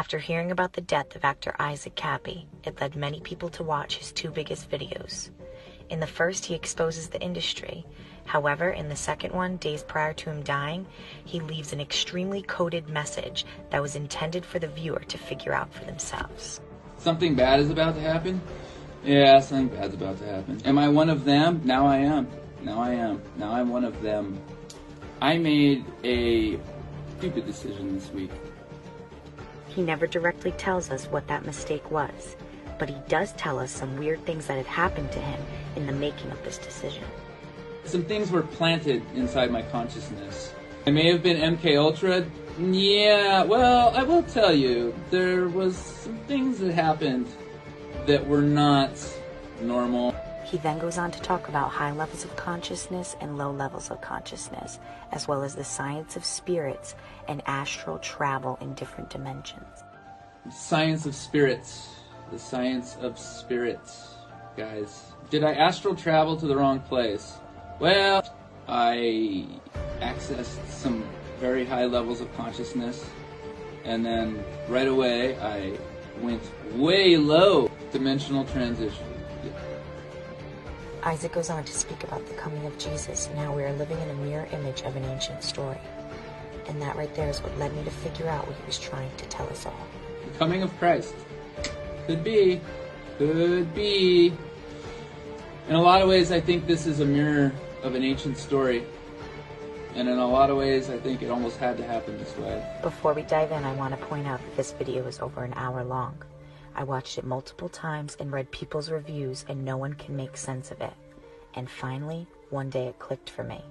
After hearing about the death of actor Isaac Kappy, it led many people to watch his two biggest videos. In the first, he exposes the industry. However, in the second one, days prior to him dying, he leaves an extremely coded message that was intended for the viewer to figure out for themselves. Something bad is about to happen? Yeah, something bad's about to happen. Am I one of them? Now I am. Now I am. Now I'm one of them. I made a stupid decision this week. He never directly tells us what that mistake was, but he does tell us some weird things that had happened to him in the making of this decision. Some things were planted inside my consciousness. I may have been MK Ultra. Yeah, well, I will tell you, there was some things that happened that were not normal. He then goes on to talk about high levels of consciousness and low levels of consciousness, as well as the science of spirits and astral travel in different dimensions. Science of spirits. The science of spirits, guys. Did I astral travel to the wrong place? Well, I accessed some very high levels of consciousness, and then right away I went way low. Dimensional transition. Isaac goes on to speak about the coming of Jesus and how we are living in a mirror image of an ancient story. And that right there is what led me to figure out what he was trying to tell us all. The coming of Christ. Could be. Could be. In a lot of ways, I think this is a mirror of an ancient story. And in a lot of ways, I think it almost had to happen this way. Before we dive in, I want to point out that this video is over an hour long. I watched it multiple times and read people's reviews, and no one can make sense of it. And finally, one day it clicked for me.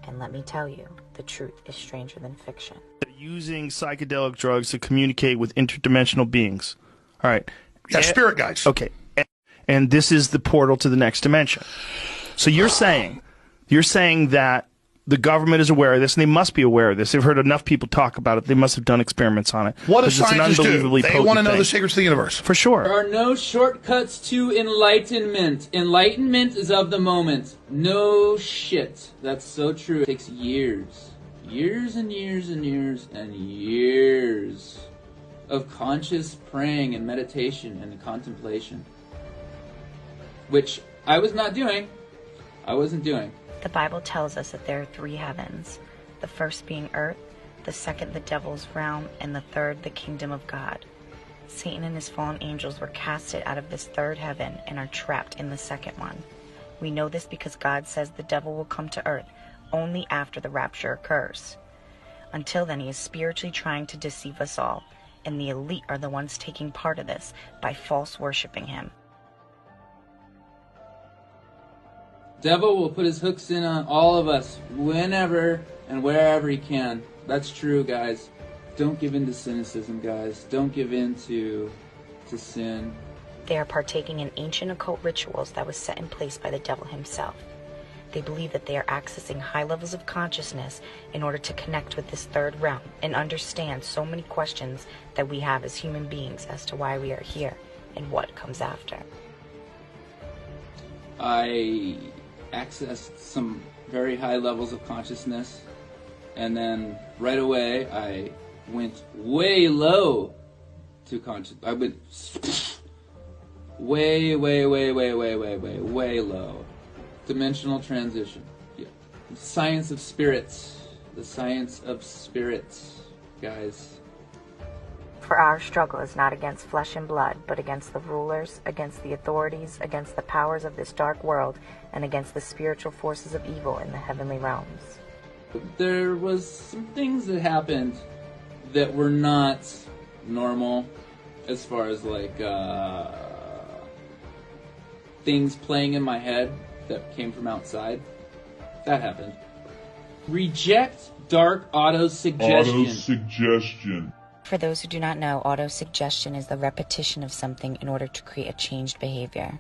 And let me tell you, the truth is stranger than fiction. They're using psychedelic drugs to communicate with interdimensional beings. All right. Yeah, spirit guides. Okay. And this is the portal to the next dimension. So you're saying that the government is aware of this, and they must be aware of this. They've heard enough people talk about it. They must have done experiments on it. What do scientists do? They want to know the secrets of the universe. For sure. There are no shortcuts to enlightenment. Enlightenment is of the moment. No shit. That's so true. It takes years. Years and years and years and years of conscious praying and meditation and contemplation. Which I was not doing. I wasn't doing. The Bible tells us that there are three heavens, the first being earth, the second the devil's realm, and the third the kingdom of God. Satan and his fallen angels were casted out of this third heaven and are trapped in the second one. We know this because God says the devil will come to earth only after the rapture occurs. Until then, he is spiritually trying to deceive us all, and the elite are the ones taking part of this by false worshiping him. Devil will put his hooks in on all of us whenever and wherever he can. That's true, guys. Don't give in to cynicism, guys. Don't give in to sin. They are partaking in ancient occult rituals that was set in place by the devil himself. They believe that they are accessing high levels of consciousness in order to connect with this third realm and understand so many questions that we have as human beings as to why we are here and what comes after. I accessed some very high levels of consciousness, and then right away I went way low to conscious. I went way low. Dimensional transition. Yeah. Science of spirits. The science of spirits, guys. For our struggle is not against flesh and blood, but against the rulers, against the authorities, against the powers of this dark world, and against the spiritual forces of evil in the heavenly realms. There was some things that happened that were not normal, as far as like things playing in my head that came from outside. That happened. Reject dark autosuggestion. For those who do not know, autosuggestion is the repetition of something in order to create a changed behavior.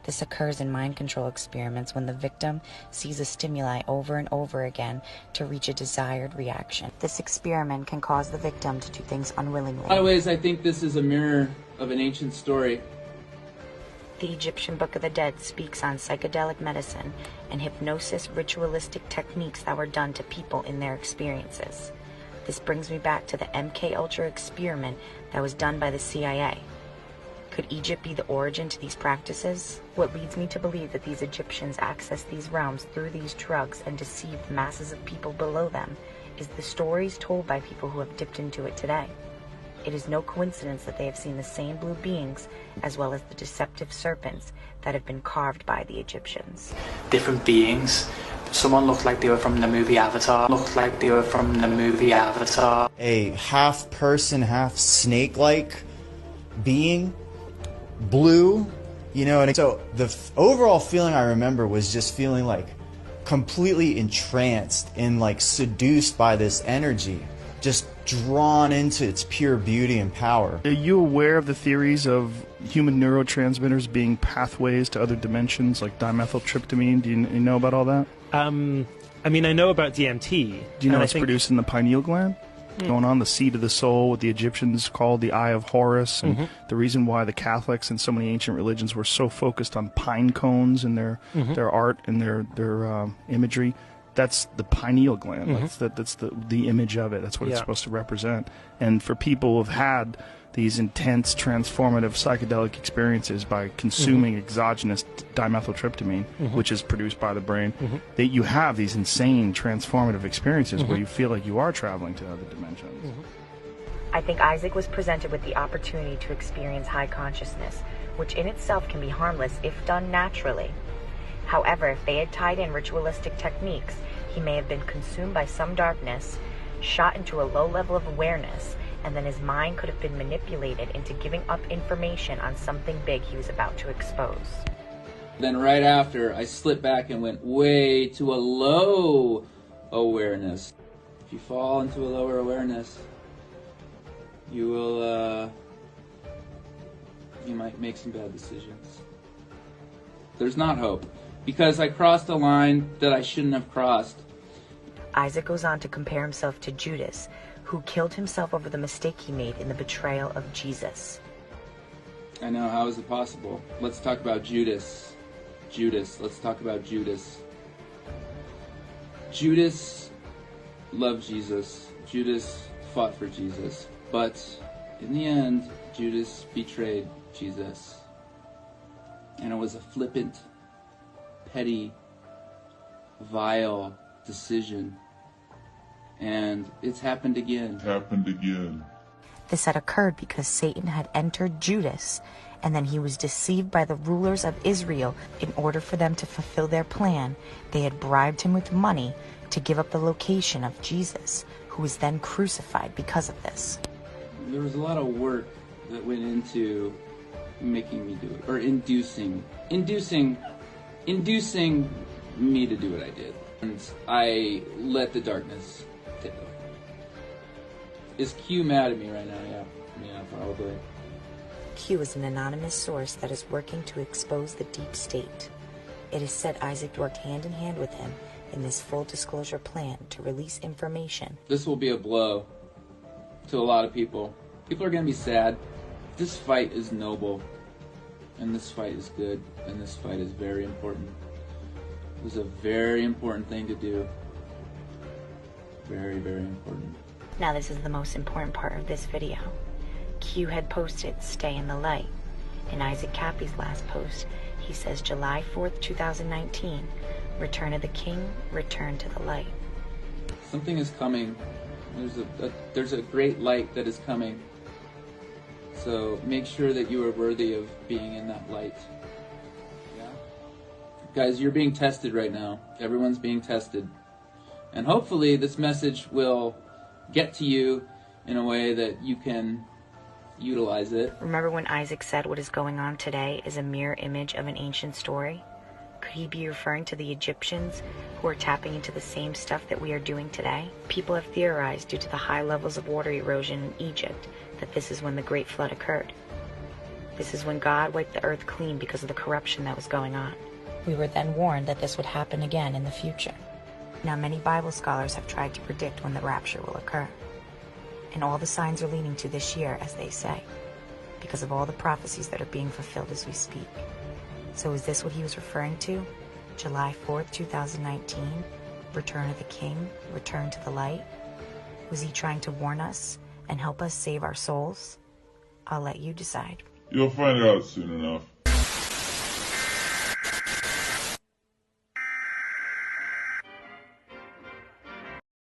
This occurs in mind control experiments when the victim sees a stimuli over and over again to reach a desired reaction. This experiment can cause the victim to do things unwillingly. In a lot of ways, I think this is a mirror of an ancient story. The Egyptian Book of the Dead speaks on psychedelic medicine and hypnosis ritualistic techniques that were done to people in their experiences. This brings me back to the MKUltra experiment that was done by the CIA. Could Egypt be the origin to these practices? What leads me to believe that these Egyptians accessed these realms through these drugs and deceived masses of people below them is the stories told by people who have dipped into it today. It is no coincidence that they have seen the same blue beings as well as the deceptive serpents that have been carved by the Egyptians. Different beings. Someone looked like they were from the movie Avatar. A half person, half snake-like being. Blue, you know, and so the overall feeling I remember was just feeling like completely entranced and like seduced by this energy, just drawn into its pure beauty and power. Are you aware of the theories of human neurotransmitters being pathways to other dimensions like dimethyltryptamine? Do you know about all that? I mean, I know about DMT. Do you know it's produced in the pineal gland? Going on, the seat of the soul, what the Egyptians called the Eye of Horus, and the reason why the Catholics and so many ancient religions were so focused on pine cones in their art and their imagery. That's the pineal gland. That's the image of it. That's what it's supposed to represent. And for people who have had these intense, transformative psychedelic experiences by consuming exogenous dimethyltryptamine, which is produced by the brain, that you have these insane, transformative experiences where you feel like you are traveling to other dimensions. I think Isaac was presented with the opportunity to experience high consciousness, which in itself can be harmless if done naturally. However, if they had tied in ritualistic techniques, he may have been consumed by some darkness, shot into a low level of awareness, and then his mind could have been manipulated into giving up information on something big he was about to expose. Then right after, I slipped back and went way to a low awareness. If you fall into a lower awareness, you will, you might make some bad decisions. There's not hope, because I crossed a line that I shouldn't have crossed. Isaac goes on to compare himself to Judas, who killed himself over the mistake he made in the betrayal of Jesus. I know, how is it possible? Let's talk about Judas. Let's talk about Judas. Judas loved Jesus. Judas fought for Jesus. But in the end, Judas betrayed Jesus. And it was a flippant, petty, vile decision. And it's happened again. This had occurred because Satan had entered Judas, and then he was deceived by the rulers of Israel. In order for them to fulfill their plan, they had bribed him with money to give up the location of Jesus, who was then crucified because of this. There was a lot of work that went into making me do it, or inducing me to do what I did. And I let the darkness take over. Is Q mad at me right now? Yeah, probably. Q is an anonymous source that is working to expose the deep state. It is said Isaac worked hand in hand with him in this full disclosure plan to release information. This will be a blow to a lot of people. People are going to be sad. This fight is noble, and this fight is good, and this fight is very important. It was a very important thing to do. Very, very important. Now this is the most important part of this video. Q had posted, "Stay in the light." In Isaac Cappy's last post, he says July 4th, 2019, Return of the King, return to the light. Something is coming. There's a great light that is coming. So make sure that you are worthy of being in that light. Yeah? Guys, you're being tested right now. Everyone's being tested. And hopefully this message will get to you in a way that you can utilize it. Remember when Isaac said what is going on today is a mirror image of an ancient story? Could he be referring to the Egyptians who are tapping into the same stuff that we are doing today? People have theorized due to the high levels of water erosion in Egypt that this is when the Great Flood occurred. This is when God wiped the earth clean because of the corruption that was going on. We were then warned that this would happen again in the future. Now many Bible scholars have tried to predict when the rapture will occur. And all the signs are leaning to this year, as they say, because of all the prophecies that are being fulfilled as we speak. So is this what he was referring to? July 4th, 2019, Return of the King, return to the light? Was he trying to warn us and help us save our souls? I'll let you decide. You'll find out soon enough.